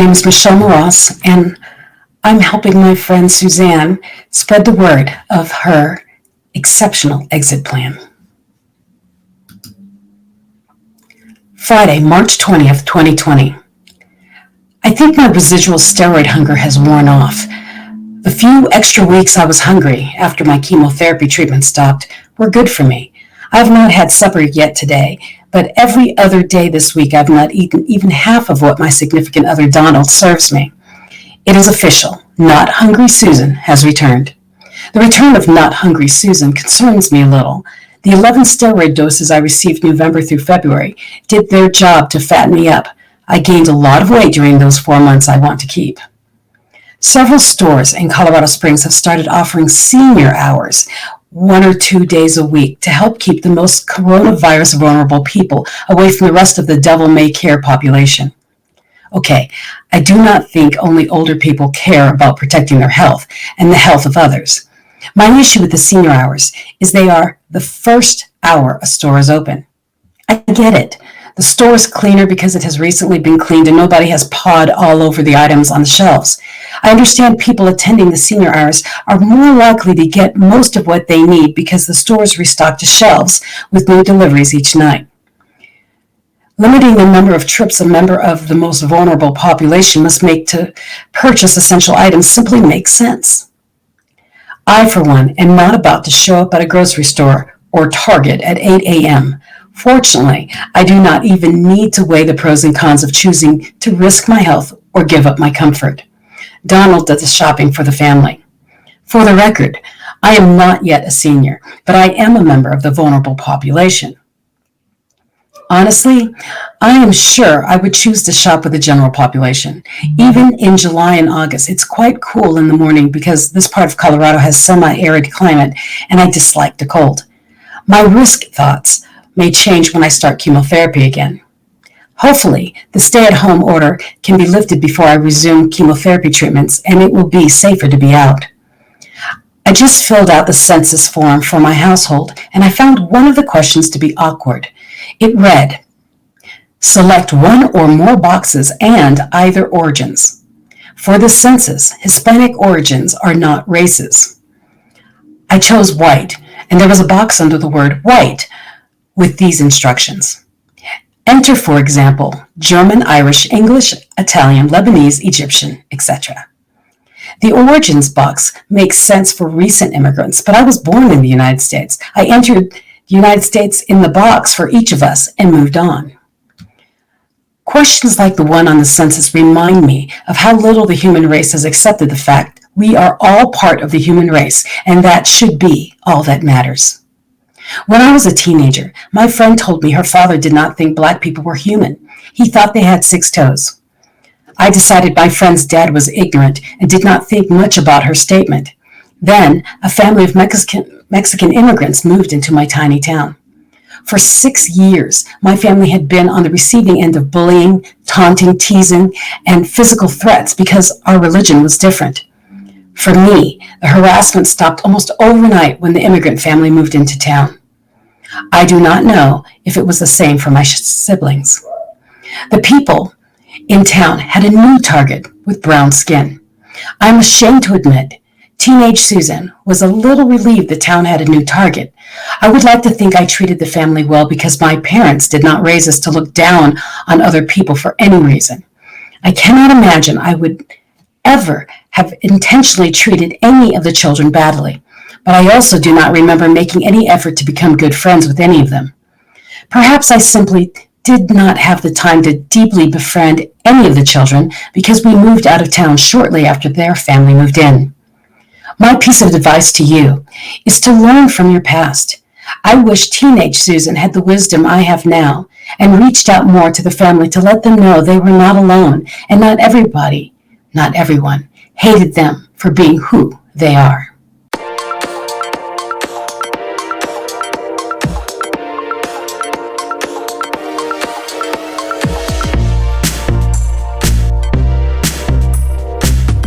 name is Michelle Mras, and I'm helping my friend Susanne spread the word of her exceptional exit plan. Friday, March 20th, 2020. I think my residual steroid hunger has worn off. The few extra weeks I was hungry after my chemotherapy treatment stopped were good for me. I've not had supper yet today, but every other day this week I've not eaten even half of what my significant other Donald serves me. It is official. Not Hungry Susan has returned. The return of Not Hungry Susan concerns me a little. The 11 steroid doses I received November through February did their job to fatten me up. I gained a lot of weight during those 4 months I want to keep. Several stores in Colorado Springs have started offering senior hours, 1 or 2 days a week, to help keep the most coronavirus vulnerable people away from the rest of the devil-may-care population. Okay, I do not think only older people care about protecting their health and the health of others. My issue with the senior hours is they are the first hour a store is open. I get it. The store is cleaner because it has recently been cleaned and nobody has pawed all over the items on the shelves. I understand people attending the senior hours are more likely to get most of what they need because the stores restock the shelves with new deliveries each night. Limiting the number of trips a member of the most vulnerable population must make to purchase essential items simply makes sense. I, for one, am not about to show up at a grocery store or Target at 8 a.m. Fortunately, I do not even need to weigh the pros and cons of choosing to risk my health or give up my comfort. Donald does the shopping for the family. For the record, I am not yet a senior, but I am a member of the vulnerable population. Honestly, I am sure I would choose to shop with the general population. Even in July and August, it's quite cool in the morning because this part of Colorado has semi-arid climate and I dislike the cold. My risk thoughts may change when I start chemotherapy again. Hopefully, the stay-at-home order can be lifted before I resume chemotherapy treatments and it will be safer to be out. I just filled out the census form for my household and I found one of the questions to be awkward. It read, select one or more boxes and either origins. For the census, Hispanic origins are not races. I chose white, and there was a box under the word white with these instructions. Enter, for example, German, Irish, English, Italian, Lebanese, Egyptian, etc. The origins box makes sense for recent immigrants, but I was born in the United States. I entered the United States in the box for each of us and moved on. Questions like the one on the census remind me of how little the human race has accepted the fact we are all part of the human race, and that should be all that matters. When I was a teenager, my friend told me her father did not think black people were human. He thought they had 6 toes. I decided my friend's dad was ignorant and did not think much about her statement. Then, a family of Mexican immigrants moved into my tiny town. For 6 years, my family had been on the receiving end of bullying, taunting, teasing, and physical threats because our religion was different. For me, the harassment stopped almost overnight when the immigrant family moved into town. I do not know if it was the same for my siblings. The people in town had a new target with brown skin. I'm ashamed to admit, teenage Susan was a little relieved the town had a new target. I would like to think I treated the family well because my parents did not raise us to look down on other people for any reason. I cannot imagine I would ever have intentionally treated any of the children badly, but I also do not remember making any effort to become good friends with any of them. Perhaps I simply did not have the time to deeply befriend any of the children because we moved out of town shortly after their family moved in. My piece of advice to you is to learn from your past. I wish teenage Susan had the wisdom I have now and reached out more to the family to let them know they were not alone and not everyone hated them for being who they are.